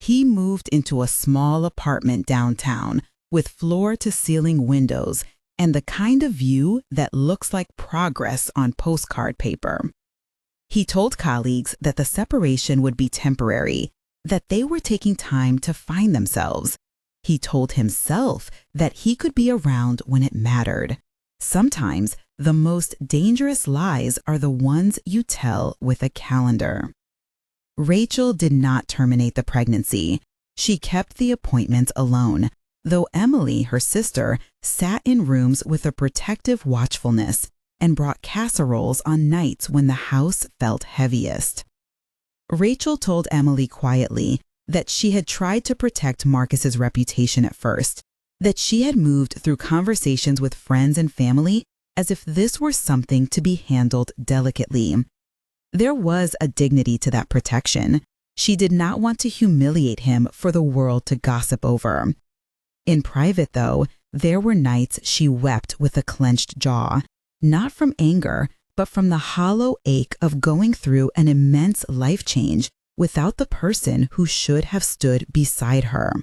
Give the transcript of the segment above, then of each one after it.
He moved into a small apartment downtown with floor-to-ceiling windows and the kind of view that looks like progress on postcard paper. He told colleagues that the separation would be temporary, that they were taking time to find themselves. He told himself that he could be around when it mattered. Sometimes, the most dangerous lies are the ones you tell with a calendar. Rachel did not terminate the pregnancy. She kept the appointments alone, though Emily, her sister, sat in rooms with a protective watchfulness and brought casseroles on nights when the house felt heaviest. Rachel told Emily quietly that she had tried to protect Marcus's reputation at first, that she had moved through conversations with friends and family as if this were something to be handled delicately. There was a dignity to that protection. She did not want to humiliate him for the world to gossip over. In private, though, there were nights she wept with a clenched jaw, not from anger, but from the hollow ache of going through an immense life change without the person who should have stood beside her.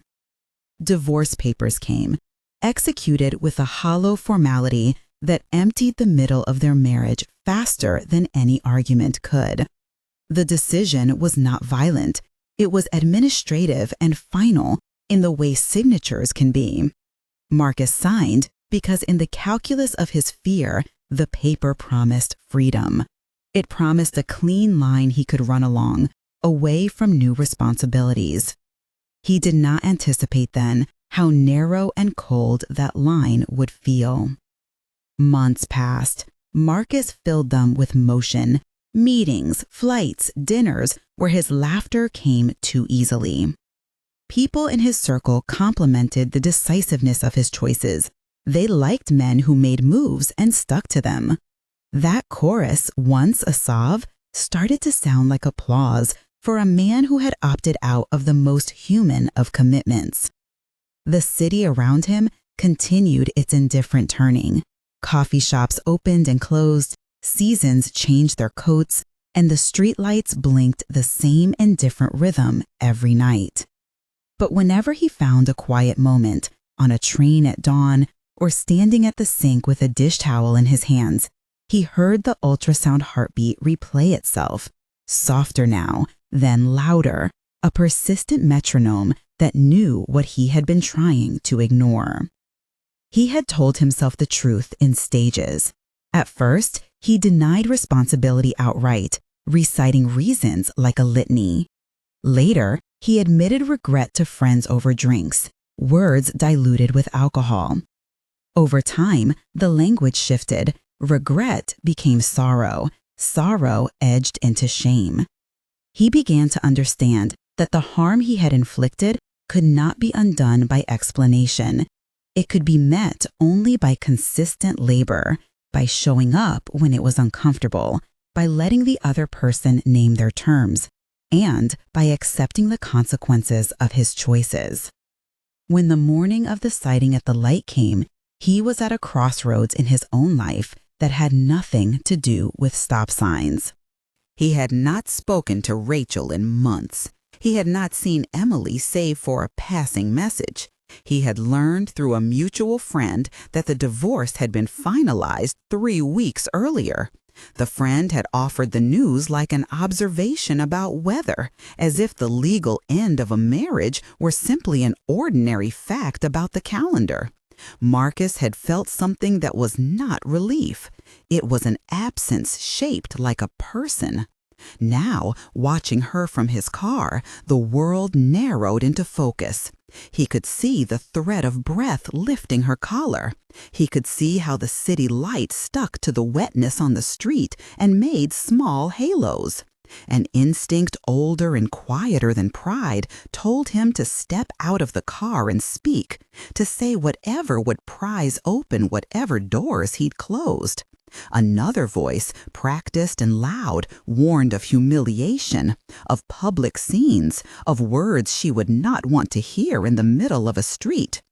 Divorce papers came, executed with a hollow formality that emptied the middle of their marriage faster than any argument could. The decision was not violent. It was administrative and final in the way signatures can be. Marcus signed because in the calculus of his fear, the paper promised freedom. It promised a clean line he could run along, away from new responsibilities. He did not anticipate then how narrow and cold that line would feel. Months passed. Marcus filled them with motion, meetings, flights, dinners where his laughter came too easily. People in his circle complimented the decisiveness of his choices. They liked men who made moves and stuck to them. That chorus, once a sob, started to sound like applause for a man who had opted out of the most human of commitments. The city around him continued its indifferent turning. Coffee shops opened and closed, seasons changed their coats, and the streetlights blinked the same indifferent rhythm every night. But whenever he found a quiet moment, on a train at dawn, or standing at the sink with a dish towel in his hands, he heard the ultrasound heartbeat replay itself, softer now, then louder, a persistent metronome that knew what he had been trying to ignore. He had told himself the truth in stages. At first, he denied responsibility outright, reciting reasons like a litany. Later, he admitted regret to friends over drinks, words diluted with alcohol. Over time, the language shifted. Regret became sorrow. Sorrow edged into shame. He began to understand that the harm he had inflicted could not be undone by explanation. It could be met only by consistent labor, by showing up when it was uncomfortable, by letting the other person name their terms, and by accepting the consequences of his choices. When the morning of the sighting at the light came, he was at a crossroads in his own life that had nothing to do with stop signs. He had not spoken to Rachel in months. He had not seen Emily save for a passing message. He had learned through a mutual friend that the divorce had been finalized 3 weeks earlier. The friend had offered the news like an observation about weather, as if the legal end of a marriage were simply an ordinary fact about the calendar. Marcus had felt something that was not relief. It was an absence shaped like a person. Now, watching her from his car, the world narrowed into focus. He could see the thread of breath lifting her collar. He could see how the city light stuck to the wetness on the street and made small halos. An instinct older and quieter than pride told him to step out of the car and speak, to say whatever would prise open whatever doors he'd closed. Another voice, practiced and loud, warned of humiliation, of public scenes, of words she would not want to hear in the middle of a street.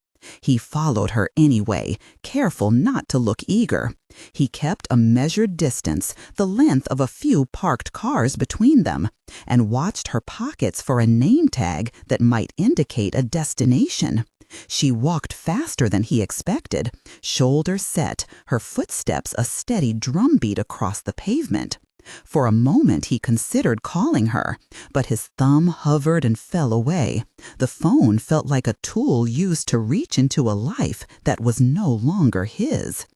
He followed her anyway, careful not to look eager. He kept a measured distance, the length of a few parked cars between them, and watched her pockets for a name tag that might indicate a destination. She walked faster than he expected, shoulders set, her footsteps a steady drumbeat across the pavement. For a moment he considered calling her, but his thumb hovered and fell away. The phone felt like a tool used to reach into a life that was no longer his.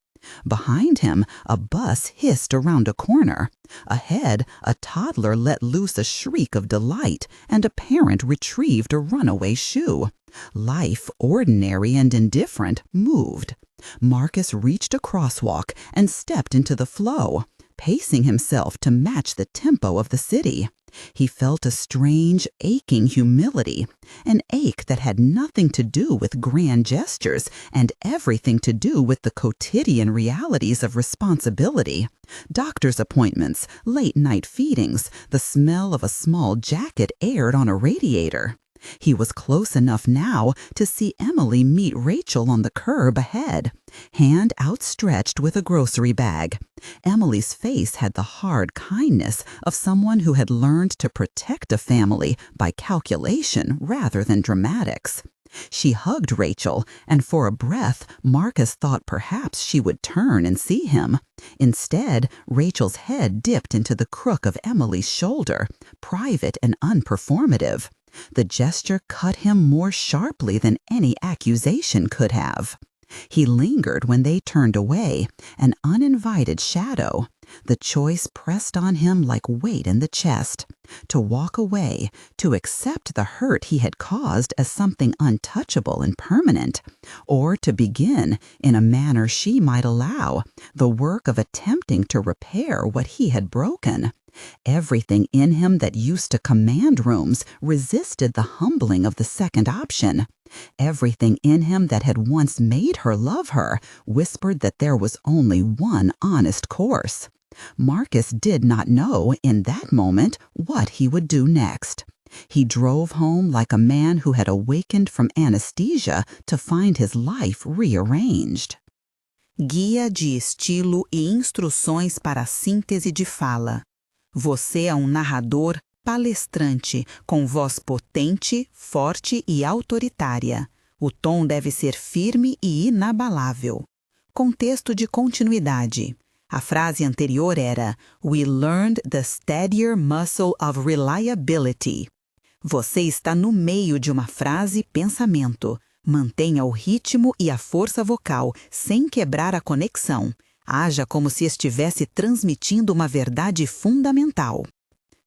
Behind him, a bus hissed around a corner. Ahead, a toddler let loose a shriek of delight, and a parent retrieved a runaway shoe. Life, ordinary and indifferent, moved. Marcus reached a crosswalk and stepped into the flow, pacing himself to match the tempo of the city. He felt a strange, aching humility, an ache that had nothing to do with grand gestures and everything to do with the quotidian realities of responsibility. Doctor's appointments, late-night feedings, the smell of a small jacket aired on a radiator. He was close enough now to see Emily meet Rachel on the curb ahead, hand outstretched with a grocery bag. Emily's face had the hard kindness of someone who had learned to protect a family by calculation rather than dramatics. She hugged Rachel, and for a breath, Marcus thought perhaps she would turn and see him. Instead, Rachel's head dipped into the crook of Emily's shoulder, private and unperformative. The gesture cut him more sharply than any accusation could have. He lingered when they turned away, an uninvited shadow. The choice pressed on him like weight in the chest. To walk away, to accept the hurt he had caused as something untouchable and permanent, or to begin, in a manner she might allow, the work of attempting to repair what he had broken. Everything in him that used to command rooms resisted the humbling of the second option. Everything in him that had once made her love her whispered that there was only one honest course. Marcus did not know, in that moment, what he would do next. He drove home like a man who had awakened from anesthesia to find his life rearranged. Guia de estilo e instruções para a síntese de fala. Você é narrador palestrante, com voz potente, forte e autoritária. O tom deve ser firme e inabalável. Contexto de continuidade. A frase anterior era "We learned the steadier muscle of reliability". Você está no meio de uma frase-pensamento. Mantenha o ritmo e a força vocal, sem quebrar a conexão. Haja como se estivesse transmitindo uma verdade fundamental.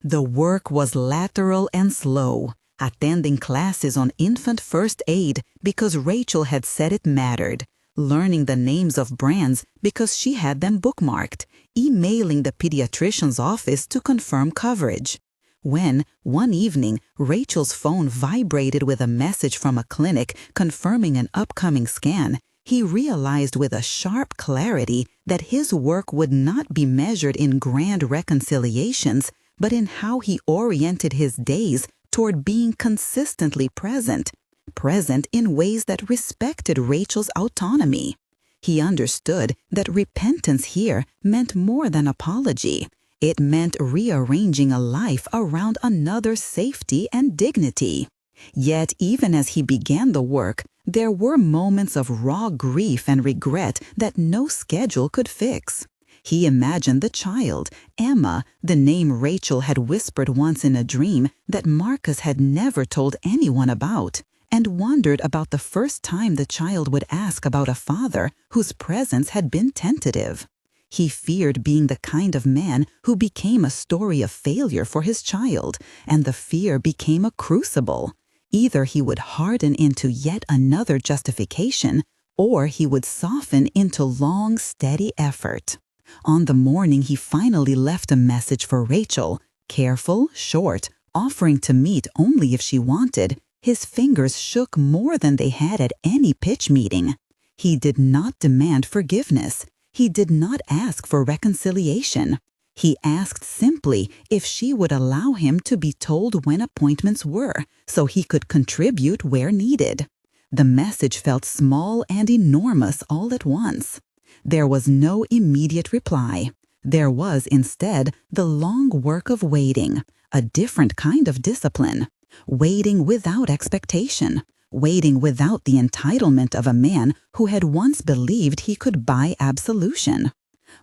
The work was lateral and slow, attending classes on infant first aid because Rachel had said it mattered, learning the names of brands because she had them bookmarked, emailing the pediatrician's office to confirm coverage. When, one evening, Rachel's phone vibrated with a message from a clinic confirming an upcoming scan, he realized with a sharp clarity that his work would not be measured in grand reconciliations, but in how he oriented his days toward being consistently present in ways that respected Rachel's autonomy. He understood that repentance here meant more than apology. It meant rearranging a life around another's safety and dignity. Yet, even as he began the work, there were moments of raw grief and regret that no schedule could fix. He imagined the child, Emma, the name Rachel had whispered once in a dream that Marcus had never told anyone about, and wondered about the first time the child would ask about a father whose presence had been tentative. He feared being the kind of man who became a story of failure for his child, and the fear became a crucible. Either he would harden into yet another justification, or he would soften into long, steady effort. On the morning he finally left a message for Rachel, careful, short, offering to meet only if she wanted, his fingers shook more than they had at any pitch meeting. He did not demand forgiveness. He did not ask for reconciliation. He asked simply if she would allow him to be told when appointments were, so he could contribute where needed. The message felt small and enormous all at once. There was no immediate reply. There was instead the long work of waiting, a different kind of discipline, waiting without expectation, waiting without the entitlement of a man who had once believed he could buy absolution.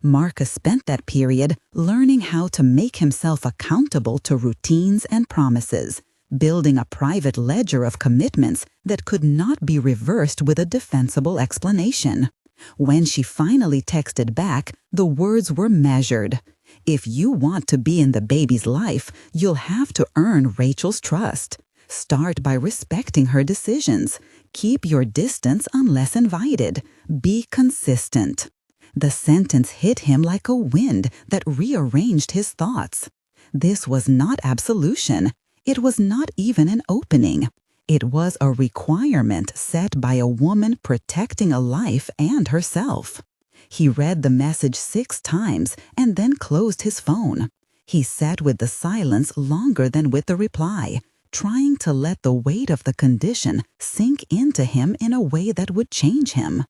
Marcus spent that period learning how to make himself accountable to routines and promises, building a private ledger of commitments that could not be reversed with a defensible explanation. When she finally texted back, the words were measured. If you want to be in the baby's life, you'll have to earn Rachel's trust. Start by respecting her decisions. Keep your distance unless invited. Be consistent. The sentence hit him like a wind that rearranged his thoughts. This was not absolution. It was not even an opening. It was a requirement set by a woman protecting a life and herself. He read the message 6 times and then closed his phone. He sat with the silence longer than with the reply, trying to let the weight of the condition sink into him in a way that would change him.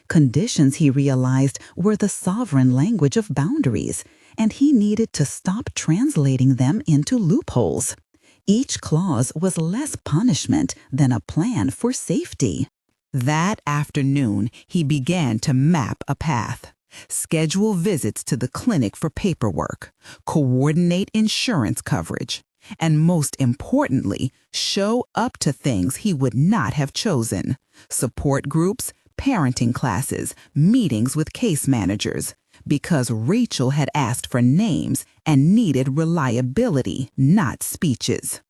Conditions, he realized, were the sovereign language of boundaries, and he needed to stop translating them into loopholes. Each clause was less punishment than a plan for safety. That afternoon, he began to map a path, schedule visits to the clinic for paperwork, coordinate insurance coverage, and most importantly, show up to things he would not have chosen: support groups, parenting classes, meetings with case managers, because Rachel had asked for names and needed reliability, not speeches.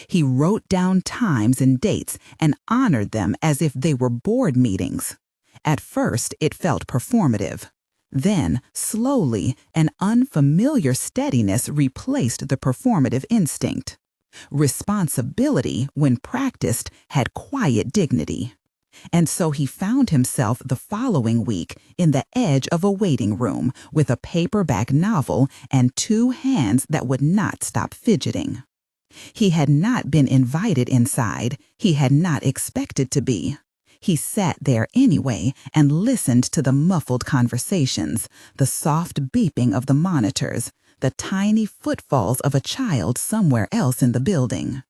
He wrote down times and dates and honored them as if they were board meetings. At first, it felt performative. Then, slowly, an unfamiliar steadiness replaced the performative instinct. Responsibility, when practiced, had quiet dignity. And so he found himself the following week in the edge of a waiting room with a paperback novel and 2 hands that would not stop fidgeting. He had not been invited inside. He had not expected to be. He sat there anyway and listened to the muffled conversations, the soft beeping of the monitors, the tiny footfalls of a child somewhere else in the building.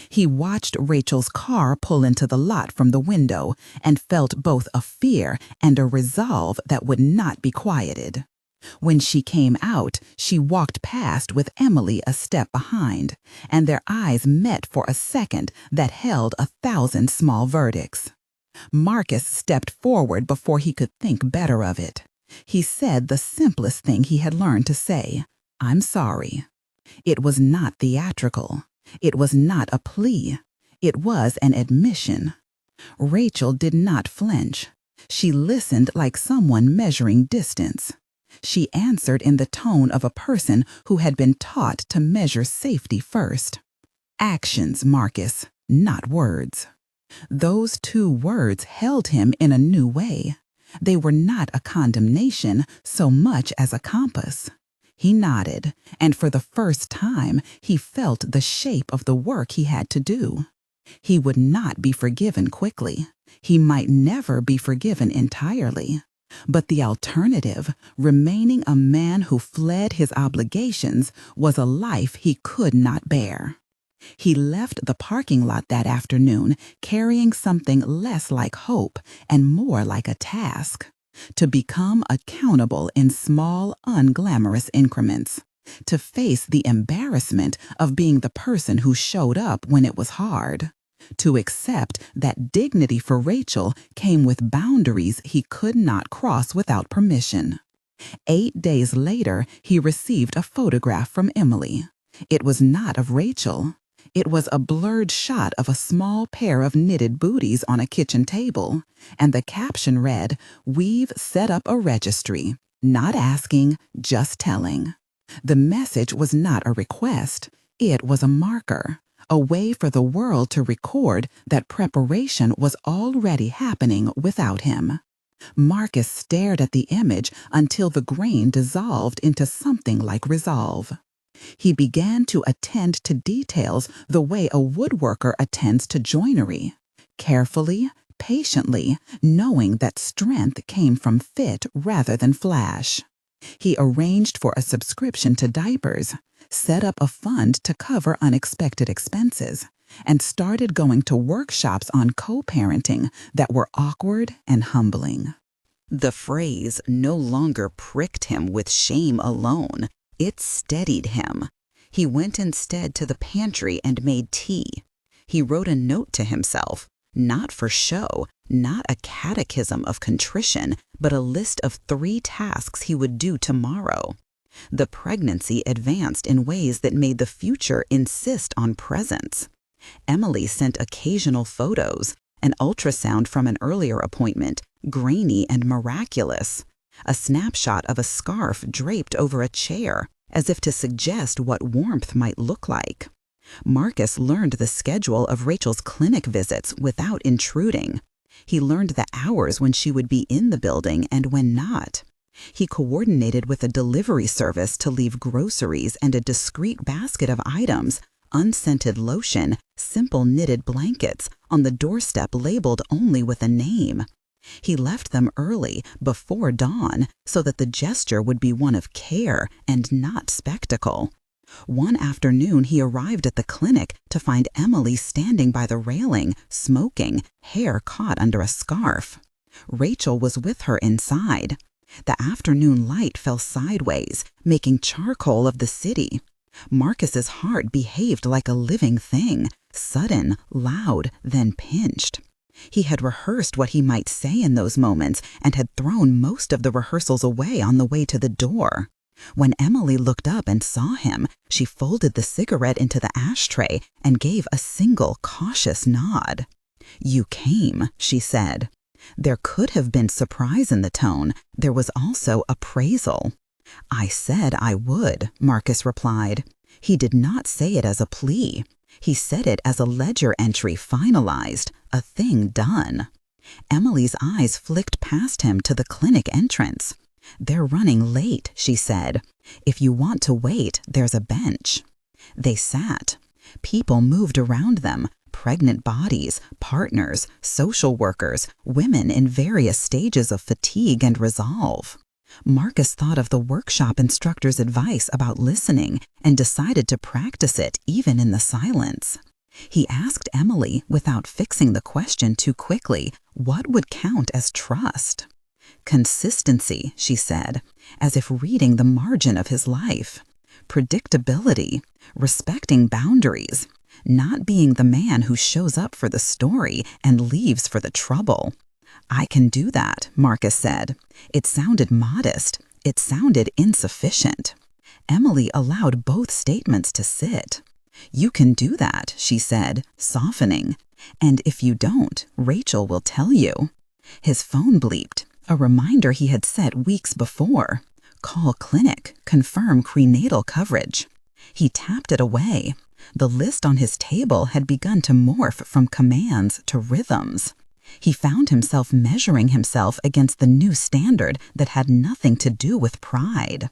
He watched Rachel's car pull into the lot from the window and felt both a fear and a resolve that would not be quieted. When she came out, she walked past with Emily a step behind, and their eyes met for a second that held 1,000 small verdicts. Marcus stepped forward before he could think better of it. He said the simplest thing he had learned to say: "I'm sorry." It was not theatrical. It was not a plea. It was an admission. Rachel did not flinch. She listened like someone measuring distance. She answered in the tone of a person who had been taught to measure safety first. "Actions, Marcus, not words." Those 2 words held him in a new way. They were not a condemnation so much as a compass. He nodded, and for the first time he felt the shape of the work he had to do. He would not be forgiven quickly. He might never be forgiven entirely. But the alternative, remaining a man who fled his obligations, was a life he could not bear. He left the parking lot that afternoon carrying something less like hope and more like a task: to become accountable in small, unglamorous increments, to face the embarrassment of being the person who showed up when it was hard, to accept that dignity for Rachel came with boundaries he could not cross without permission. 8 days later, he received a photograph from Emily. It was not of Rachel. It was a blurred shot of a small pair of knitted booties on a kitchen table, and the caption read, "We've set up a registry. Not asking, just telling." The message was not a request. It was a marker, a way for the world to record that preparation was already happening without him. Marcus stared at the image until the grain dissolved into something like resolve. He began to attend to details the way a woodworker attends to joinery: carefully, patiently, knowing that strength came from fit rather than flash. He arranged for a subscription to diapers, set up a fund to cover unexpected expenses, and started going to workshops on co-parenting that were awkward and humbling. The phrase no longer pricked him with shame alone. It steadied him. He went instead to the pantry and made tea. He wrote a note to himself, not for show, not a catechism of contrition, but a list of 3 tasks he would do tomorrow. The pregnancy advanced in ways that made the future insist on presence. Emily sent occasional photos, an ultrasound from an earlier appointment, grainy and miraculous, a snapshot of a scarf draped over a chair, as if to suggest what warmth might look like. Marcus learned the schedule of Rachel's clinic visits without intruding. He learned the hours when she would be in the building and when not. He coordinated with a delivery service to leave groceries and a discreet basket of items, unscented lotion, simple knitted blankets, on the doorstep labeled only with a name. He left them early, before dawn, so that the gesture would be one of care and not spectacle. One afternoon he arrived at the clinic to find Emily standing by the railing, smoking, hair caught under a scarf. Rachel was with her inside. The afternoon light fell sideways, making charcoal of the city. Marcus's heart behaved like a living thing, sudden, loud, then pinched. He had rehearsed what he might say in those moments and had thrown most of the rehearsals away on the way to the door. When Emily looked up and saw him, she folded the cigarette into the ashtray and gave a single cautious nod. "You came," she said. There could have been surprise in the tone. There was also appraisal. "I said I would," Marcus replied. He did not say it as a plea. He said it as a ledger entry finalized, a thing done. Emily's eyes flicked past him to the clinic entrance. "They're running late," she said. "If you want to wait, there's a bench." They sat. People moved around them, pregnant bodies, partners, social workers, women in various stages of fatigue and resolve. Marcus thought of the workshop instructor's advice about listening and decided to practice it even in the silence. He asked Emily, without fixing the question too quickly, what would count as trust. "Consistency," she said, as if reading the margin of his life. "Predictability, respecting boundaries, not being the man who shows up for the story and leaves for the trouble." "I can do that," Marcus said. It sounded modest. It sounded insufficient. Emily allowed both statements to sit. "You can do that," she said, softening. "And if you don't, Rachel will tell you." His phone bleeped, a reminder he had set weeks before. Call clinic, confirm prenatal coverage. He tapped it away. The list on his table had begun to morph from commands to rhythms. He found himself measuring himself against the new standard that had nothing to do with pride.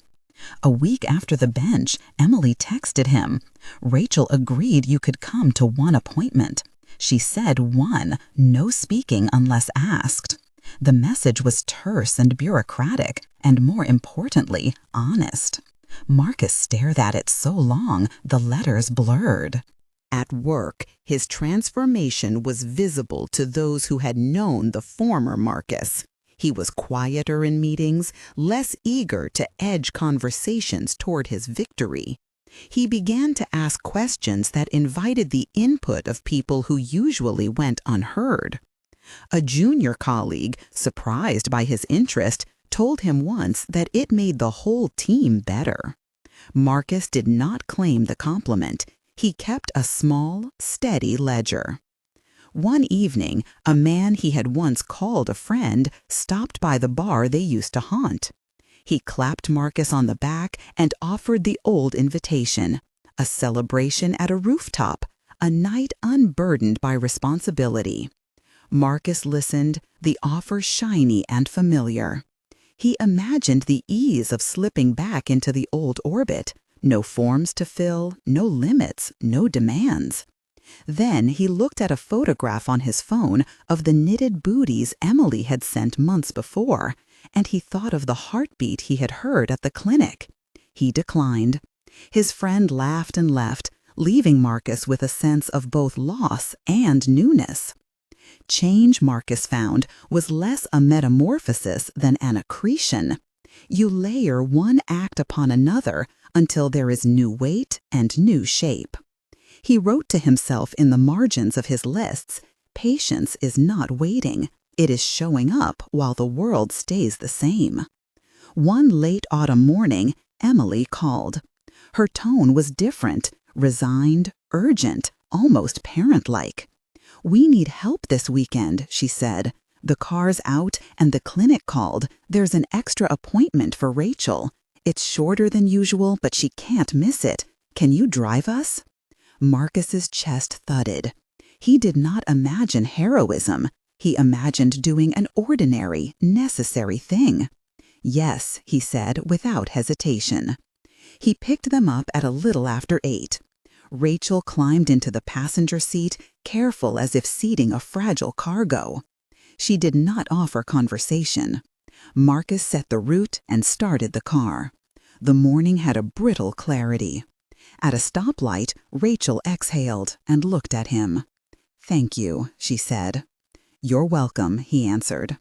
A week after the bench, Emily texted him. "Rachel agreed you could come to 1 appointment. She said 1, no speaking unless asked." The message was terse and bureaucratic, and more importantly, honest. Marcus stared at it so long, the letters blurred. At work, his transformation was visible to those who had known the former Marcus. He was quieter in meetings, less eager to edge conversations toward his victory. He began to ask questions that invited the input of people who usually went unheard. A junior colleague, surprised by his interest, told him once that it made the whole team better. Marcus did not claim the compliment. He kept a small, steady ledger. One evening, a man he had once called a friend stopped by the bar they used to haunt. He clapped Marcus on the back and offered the old invitation, a celebration at a rooftop, a night unburdened by responsibility. Marcus listened, the offer shiny and familiar. He imagined the ease of slipping back into the old orbit. No forms to fill, no limits, no demands. Then he looked at a photograph on his phone of the knitted booties Emily had sent months before, and he thought of the heartbeat he had heard at the clinic. He declined. His friend laughed and left, leaving Marcus with a sense of both loss and newness. Change, Marcus found, was less a metamorphosis than an accretion. You layer one act upon another until there is new weight and new shape. He wrote to himself in the margins of his lists, "Patience is not waiting. It is showing up while the world stays the same." One late autumn morning, Emily called. Her tone was different, resigned, urgent, almost parent-like. "We need help this weekend," she said. "The car's out and the clinic called. There's an extra appointment for Rachel. It's shorter than usual, but she can't miss it. Can you drive us?" Marcus's chest thudded. He did not imagine heroism. He imagined doing an ordinary, necessary thing. "Yes," he said without hesitation. He picked them up at a little after 8. Rachel climbed into the passenger seat, careful as if seating a fragile cargo. She did not offer conversation. Marcus set the route and started the car. The morning had a brittle clarity. At a stoplight, Rachel exhaled and looked at him. "Thank you," she said. "You're welcome," he answered.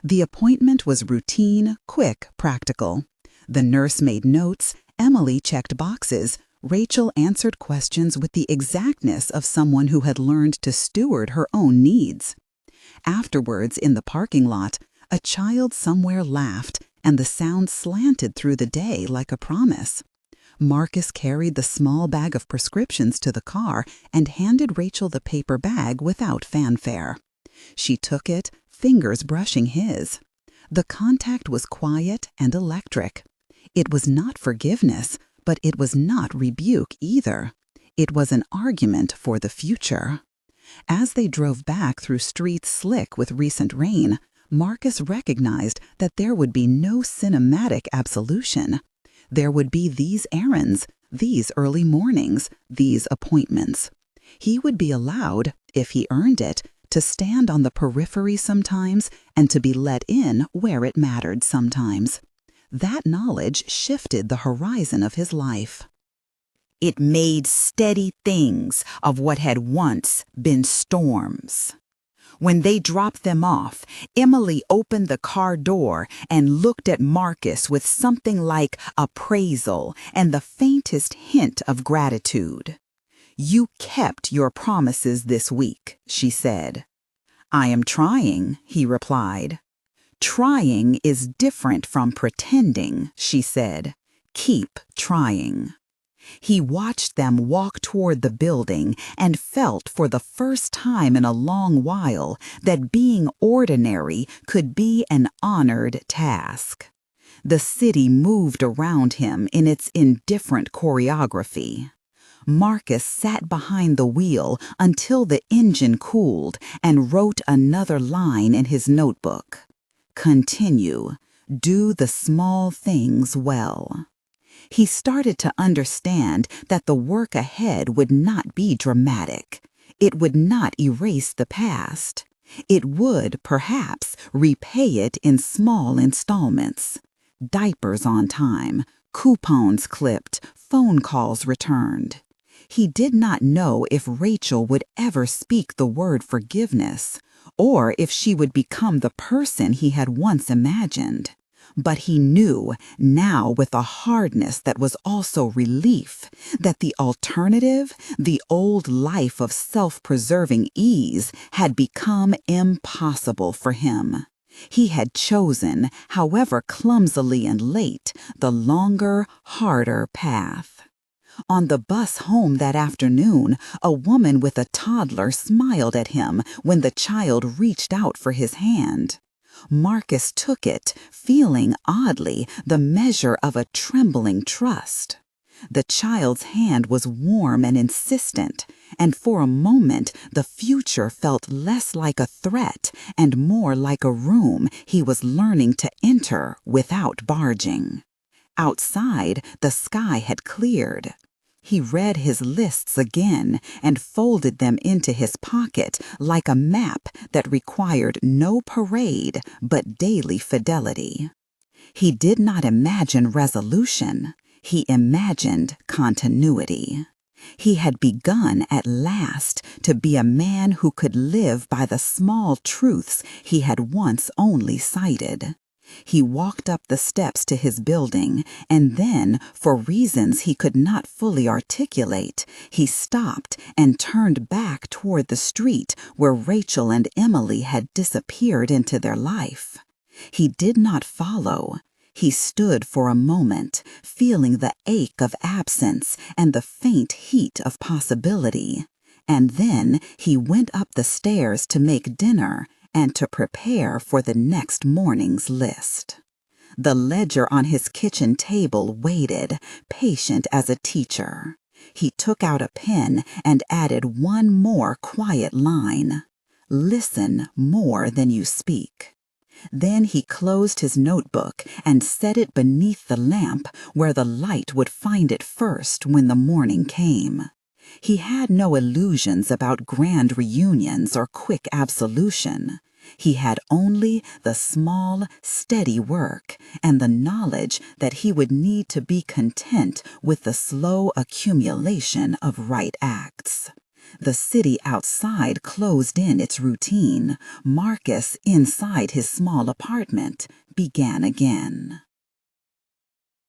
The appointment was routine, quick, practical. The nurse made notes, Emily checked boxes, Rachel answered questions with the exactness of someone who had learned to steward her own needs. Afterwards, in the parking lot, a child somewhere laughed, and the sound slanted through the day like a promise. Marcus carried the small bag of prescriptions to the car and handed Rachel the paper bag without fanfare. She took it, fingers brushing his. The contact was quiet and electric. It was not forgiveness, but it was not rebuke either. It was an argument for the future. As they drove back through streets slick with recent rain, Marcus recognized that there would be no cinematic absolution. There would be these errands, these early mornings, these appointments. He would be allowed, if he earned it, to stand on the periphery sometimes and to be let in where it mattered sometimes. That knowledge shifted the horizon of his life. It made steady things of what had once been storms. When they dropped them off, Emily opened the car door and looked at Marcus with something like appraisal and the faintest hint of gratitude. "You kept your promises this week," she said. "I am trying," he replied. "Trying is different from pretending," she said. "Keep trying." He watched them walk toward the building and felt for the first time in a long while that being ordinary could be an honored task. The city moved around him in its indifferent choreography. Marcus sat behind the wheel until the engine cooled and wrote another line in his notebook. "Continue. Do the small things well." He started to understand that the work ahead would not be dramatic. It would not erase the past. It would, perhaps, repay it in small installments. Diapers on time, coupons clipped, phone calls returned. He did not know if Rachel would ever speak the word forgiveness, or if she would become the person he had once imagined. But he knew, now with a hardness that was also relief, that the alternative, the old life of self-preserving ease, had become impossible for him. He had chosen, however clumsily and late, the longer, harder path. On the bus home that afternoon, a woman with a toddler smiled at him when the child reached out for his hand. Marcus took it, feeling, oddly, the measure of a trembling trust. The child's hand was warm and insistent, and for a moment the future felt less like a threat and more like a room he was learning to enter without barging. Outside, the sky had cleared. He read his lists again and folded them into his pocket like a map that required no parade but daily fidelity. He did not imagine resolution. He imagined continuity. He had begun at last to be a man who could live by the small truths he had once only cited. He walked up the steps to his building, and then, for reasons he could not fully articulate, he stopped and turned back toward the street where Rachel and Emily had disappeared into their life. He did not follow. He stood for a moment, feeling the ache of absence and the faint heat of possibility. And then he went up the stairs to make dinner and to prepare for the next morning's list. The ledger on his kitchen table waited, patient as a teacher. He took out a pen and added one more quiet line. Listen more than you speak. Then he closed his notebook and set it beneath the lamp where the light would find it first when the morning came. He had no illusions about grand reunions or quick absolution. He had only the small, steady work and the knowledge that he would need to be content with the slow accumulation of right acts. The city outside closed in its routine. Marcus, inside his small apartment, began again.